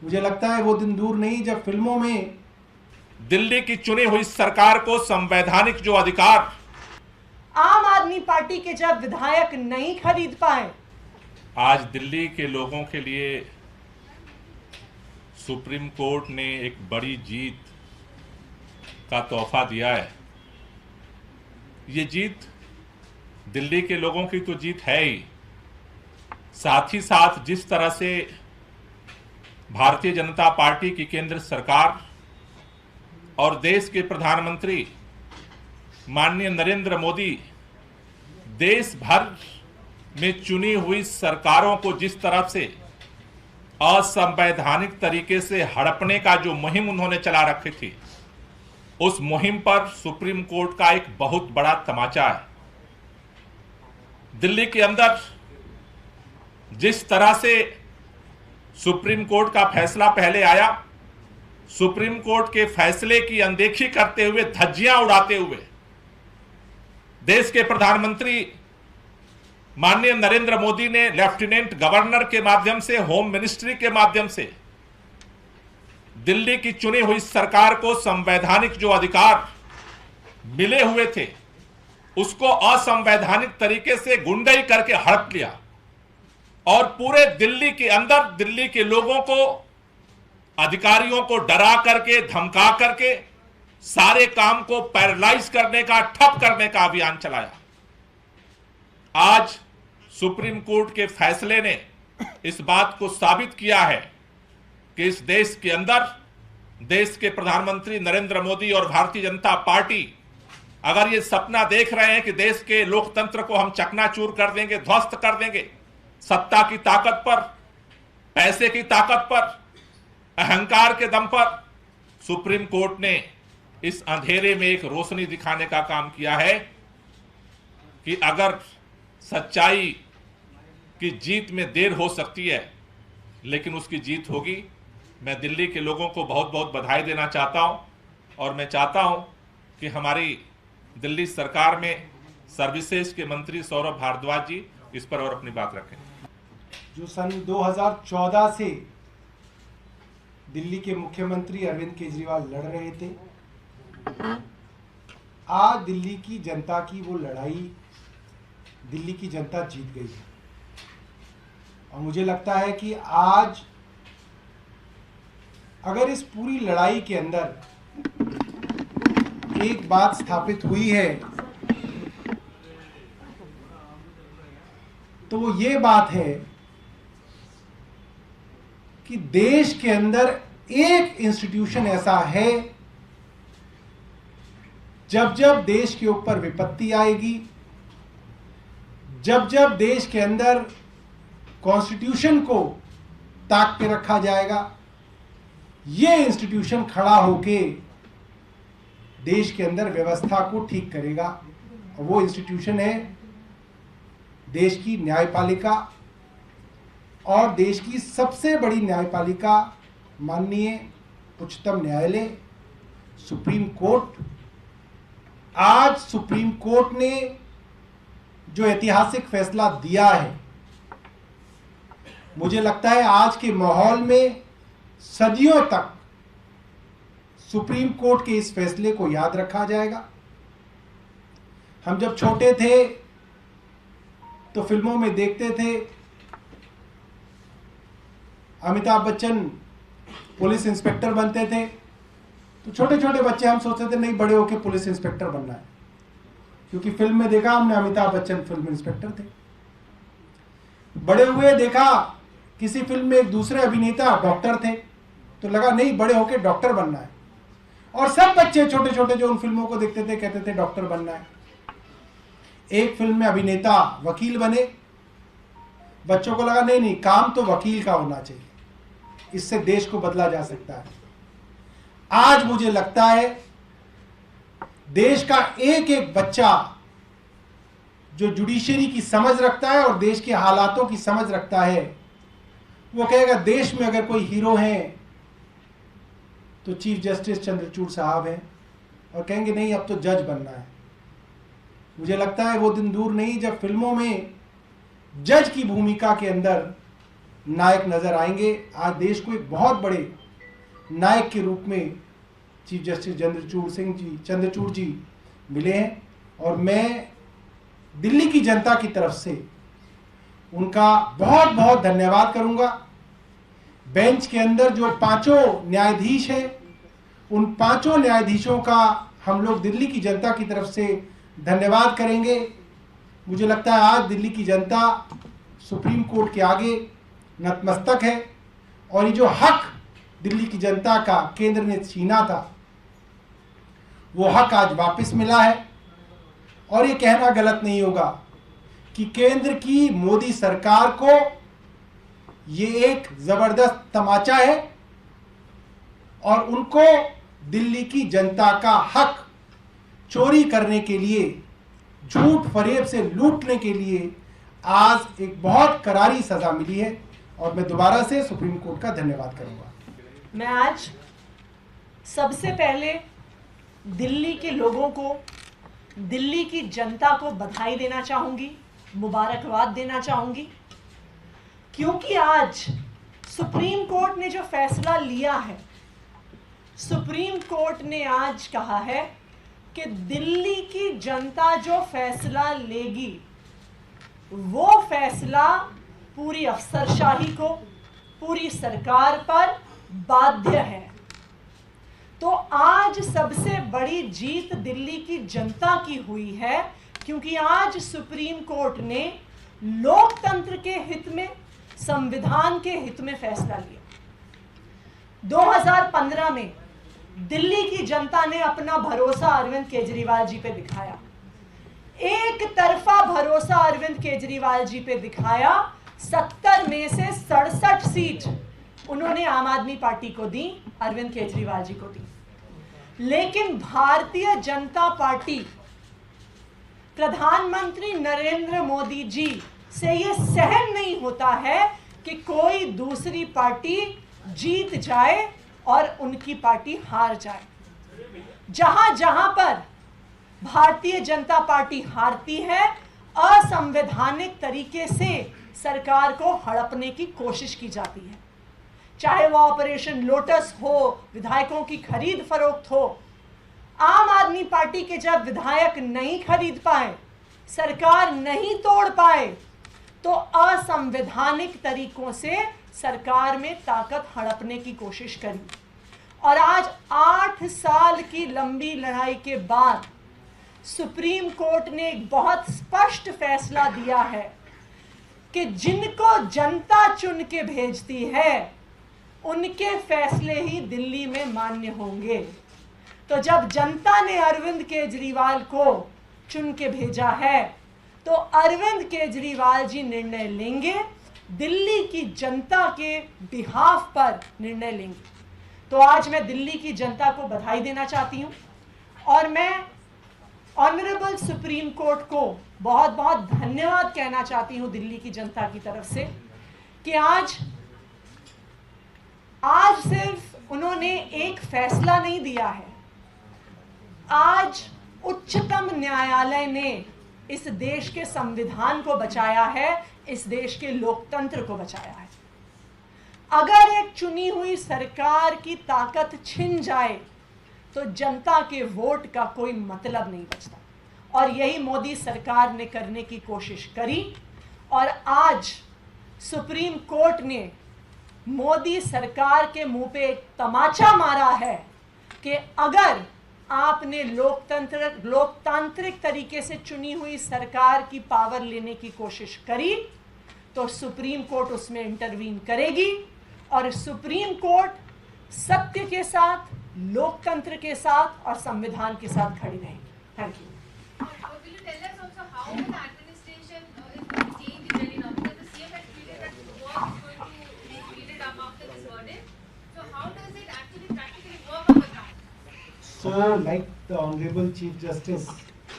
मुझे लगता है वो दिन दूर नहीं जब फिल्मों में दिल्ली की चुनी हुई सरकार को संवैधानिक जो अधिकार आम आदमी पार्टी के जब विधायक नहीं खरीद पाए, आज दिल्ली के लोगों के लिए सुप्रीम कोर्ट ने एक बड़ी जीत का तोहफा दिया है। ये जीत दिल्ली के लोगों की तो जीत है ही, साथ ही साथ जिस तरह से भारतीय जनता पार्टी की केंद्र सरकार और देश के प्रधानमंत्री माननीय नरेंद्र मोदी देश भर में चुनी हुई सरकारों को जिस तरह से असंवैधानिक तरीके से हड़पने का जो मुहिम उन्होंने चला रखी थी, उस मुहिम पर सुप्रीम कोर्ट का एक बहुत बड़ा तमाचा है। दिल्ली के अंदर जिस तरह से सुप्रीम कोर्ट का फैसला पहले आया, सुप्रीम कोर्ट के फैसले की अनदेखी करते हुए, धज्जियां उड़ाते हुए देश के प्रधानमंत्री माननीय नरेंद्र मोदी ने लेफ्टिनेंट गवर्नर के माध्यम से, होम मिनिस्ट्री के माध्यम से दिल्ली की चुनी हुई सरकार को संवैधानिक जो अधिकार मिले हुए थे, उसको असंवैधानिक तरीके से गुंडई करके हड़प लिया और पूरे दिल्ली के अंदर दिल्ली के लोगों को, अधिकारियों को डरा करके, धमका करके सारे काम को पैरालाइज करने का, ठप करने का अभियान चलाया। आज सुप्रीम कोर्ट के फैसले ने इस बात को साबित किया है कि इस देश के अंदर देश के प्रधानमंत्री नरेंद्र मोदी और भारतीय जनता पार्टी अगर ये सपना देख रहे हैं कि देश के लोकतंत्र को हम चकनाचूर कर देंगे, ध्वस्त कर देंगे, सत्ता की ताकत पर, पैसे की ताकत पर, अहंकार के दम पर, सुप्रीम कोर्ट ने इस अंधेरे में एक रोशनी दिखाने का काम किया है कि अगर सच्चाई की जीत में देर हो सकती है, लेकिन उसकी जीत होगी। मैं दिल्ली के लोगों को बहुत बहुत बधाई देना चाहता हूं और मैं चाहता हूं कि हमारी दिल्ली सरकार में सर्विसेज के मंत्री सौरभ भारद्वाज जी इस पर और अपनी बात रखें। जो सन 2014 से दिल्ली के मुख्यमंत्री अरविंद केजरीवाल लड़ रहे थे, आज दिल्ली की जनता की वो लड़ाई दिल्ली की जनता जीत गई है। और मुझे लगता है कि आज अगर इस पूरी लड़ाई के अंदर एक बात स्थापित हुई है तो वो ये बात है कि देश के अंदर एक इंस्टीट्यूशन ऐसा है, जब जब देश के ऊपर विपत्ति आएगी, जब जब देश के अंदर कॉन्स्टिट्यूशन को ताक के रखा जाएगा, ये इंस्टीट्यूशन खड़ा होके देश के अंदर व्यवस्था को ठीक करेगा। और वो इंस्टीट्यूशन है देश की न्यायपालिका, और देश की सबसे बड़ी न्यायपालिका माननीय उच्चतम न्यायालय, सुप्रीम कोर्ट। आज सुप्रीम कोर्ट ने जो ऐतिहासिक फैसला दिया है, मुझे लगता है आज के माहौल में सदियों तक सुप्रीम कोर्ट के इस फैसले को याद रखा जाएगा। हम जब छोटे थे तो फिल्मों में देखते थे अमिताभ बच्चन पुलिस इंस्पेक्टर बनते थे, तो छोटे छोटे बच्चे हम सोचते थे नहीं बड़े होकर पुलिस इंस्पेक्टर बनना है, क्योंकि फिल्म में देखा हमने अमिताभ बच्चन फिल्म इंस्पेक्टर थे। बड़े हुए देखा किसी फिल्म में एक दूसरे अभिनेता डॉक्टर थे, तो लगा नहीं बड़े होकर डॉक्टर बनना है। और सब बच्चे छोटे छोटे जो उन फिल्मों को देखते थे कहते थे डॉक्टर बनना है। एक फिल्म में अभिनेता वकील बने, बच्चों को लगा नहीं नहीं काम तो वकील का होना चाहिए, इससे देश को बदला जा सकता है। आज मुझे लगता है देश का एक एक बच्चा जो जुडिशरी की समझ रखता है और देश के हालातों की समझ रखता है, वो कहेगा देश में अगर कोई हीरो है तो चीफ जस्टिस चंद्रचूड़ साहब हैं, और कहेंगे नहीं अब तो जज बनना है। मुझे लगता है वो दिन दूर नहीं जब फिल्मों में जज की भूमिका के अंदर नायक नजर आएंगे। आज देश को एक बहुत बड़े नायक के रूप में चीफ जस्टिस चंद्रचूड़ जी मिले हैं और मैं दिल्ली की जनता की तरफ से उनका बहुत बहुत धन्यवाद करूंगा। बेंच के अंदर जो 5 न्यायाधीश हैं, उन 5 न्यायाधीशों का हम लोग दिल्ली की जनता की तरफ से धन्यवाद करेंगे। मुझे लगता है आज दिल्ली की जनता सुप्रीम कोर्ट के आगे नतमस्तक है और ये जो हक दिल्ली की जनता का केंद्र ने छीना था, वो हक आज वापस मिला है। और ये कहना गलत नहीं होगा कि केंद्र की मोदी सरकार को ये एक जबरदस्त तमाचा है और उनको दिल्ली की जनता का हक चोरी करने के लिए, झूठ फरेब से लूटने के लिए आज एक बहुत करारी सजा मिली है और मैं दोबारा से सुप्रीम कोर्ट का धन्यवाद करूंगा। मैं आज सबसे पहले दिल्ली के लोगों को, दिल्ली की जनता को बधाई देना चाहूंगी, मुबारकबाद देना चाहूंगी, क्योंकि आज सुप्रीम कोर्ट ने जो फैसला लिया है, सुप्रीम कोर्ट ने आज कहा है कि दिल्ली की जनता जो फैसला लेगी वो फैसला पूरी अफसरशाही को, पूरी सरकार पर बाध्य है। तो आज सबसे बड़ी जीत दिल्ली की जनता की हुई है, क्योंकि आज सुप्रीम कोर्ट ने लोकतंत्र के हित में, संविधान के हित में फैसला लिया। 2015 में दिल्ली की जनता ने अपना भरोसा अरविंद केजरीवाल जी पे दिखाया। एक तरफा भरोसा अरविंद केजरीवाल जी पे दिखाया। 70 में से 67 सीट उन्होंने आम आदमी पार्टी को दी, अरविंद केजरीवाल जी को दी। लेकिन भारतीय जनता पार्टी, प्रधानमंत्री नरेंद्र मोदी जी से यह सहन नहीं होता है कि कोई दूसरी पार्टी जीत जाए और उनकी पार्टी हार जाए। जहां जहां पर भारतीय जनता पार्टी हारती है, असंवैधानिक तरीके से सरकार को हड़पने की कोशिश की जाती है। चाहे वो ऑपरेशन लोटस हो, विधायकों की खरीद फरोख्त हो। आम आदमी पार्टी के जब विधायक नहीं खरीद पाए, सरकार नहीं तोड़ पाए, तो असंवैधानिक तरीकों से सरकार में ताकत हड़पने की कोशिश करी। और आज 8 साल की लंबी लड़ाई के बाद सुप्रीम कोर्ट ने एक बहुत स्पष्ट फैसला दिया है कि जिनको जनता चुन के भेजती है उनके फैसले ही दिल्ली में मान्य होंगे। तो जब जनता ने अरविंद केजरीवाल को चुन के भेजा है, तो अरविंद केजरीवाल जी निर्णय लेंगे, दिल्ली की जनता के बिहाफ पर निर्णय लेंगे। तो आज मैं दिल्ली की जनता को बधाई देना चाहती हूं और मैं ऑनरेबल सुप्रीम कोर्ट को बहुत बहुत धन्यवाद कहना चाहती हूं दिल्ली की जनता की तरफ से कि आज सिर्फ उन्होंने एक फैसला नहीं दिया है, आज उच्चतम न्यायालय ने इस देश के संविधान को बचाया है, इस देश के लोकतंत्र को बचाया है। अगर एक चुनी हुई सरकार की ताकत छिन जाए तो जनता के वोट का कोई मतलब नहीं बचता, और यही मोदी सरकार ने करने की कोशिश करी। और आज सुप्रीम कोर्ट ने मोदी सरकार के मुंह पे एक तमाचा मारा है कि अगर आपने लोकतांत्रिक तरीके से चुनी हुई सरकार की पावर लेने की कोशिश करी तो सुप्रीम कोर्ट उसमें इंटरवीन करेगी, और सुप्रीम कोर्ट सत्य के साथ, लोकतंत्र के साथ और संविधान के साथ खड़ी रहेगी। Thank you. Will you tell us also how the administration is going to change in Delhi now? Because the CM had tweeted that work is going to be speeded up after this verdict. So how does it actually practically work on the ground? So, like the Honorable Chief Justice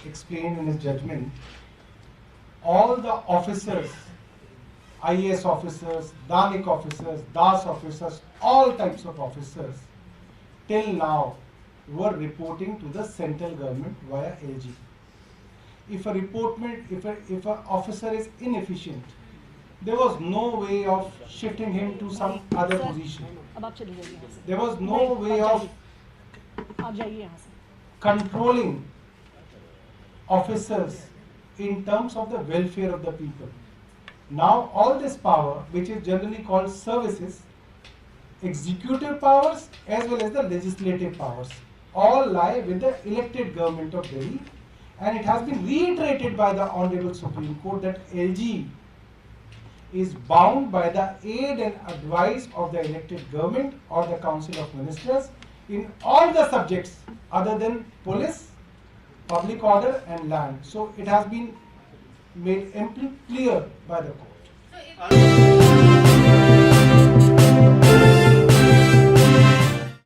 explained in his judgment, all the officers, IAS officers, Danik officers, Das officers, all types of officers, till now were reporting to the central government via LG. If an officer is inefficient, there was no way of shifting him to some other position. अब आप चले जाइए यहाँ से। There was no नहीं, way आप of जाइए। आप जाइए यहाँ से। controlling officers in terms of the welfare of the people. Now all this power, which is generally called services, executive powers as well as the legislative powers, all lie with the elected government of Delhi, and it has been reiterated by the Honorable Supreme Court that LG is bound by the aid and advice of the elected government or the Council of Ministers in all the subjects other than police, public order and land. So it has been made amply clear by the court. So if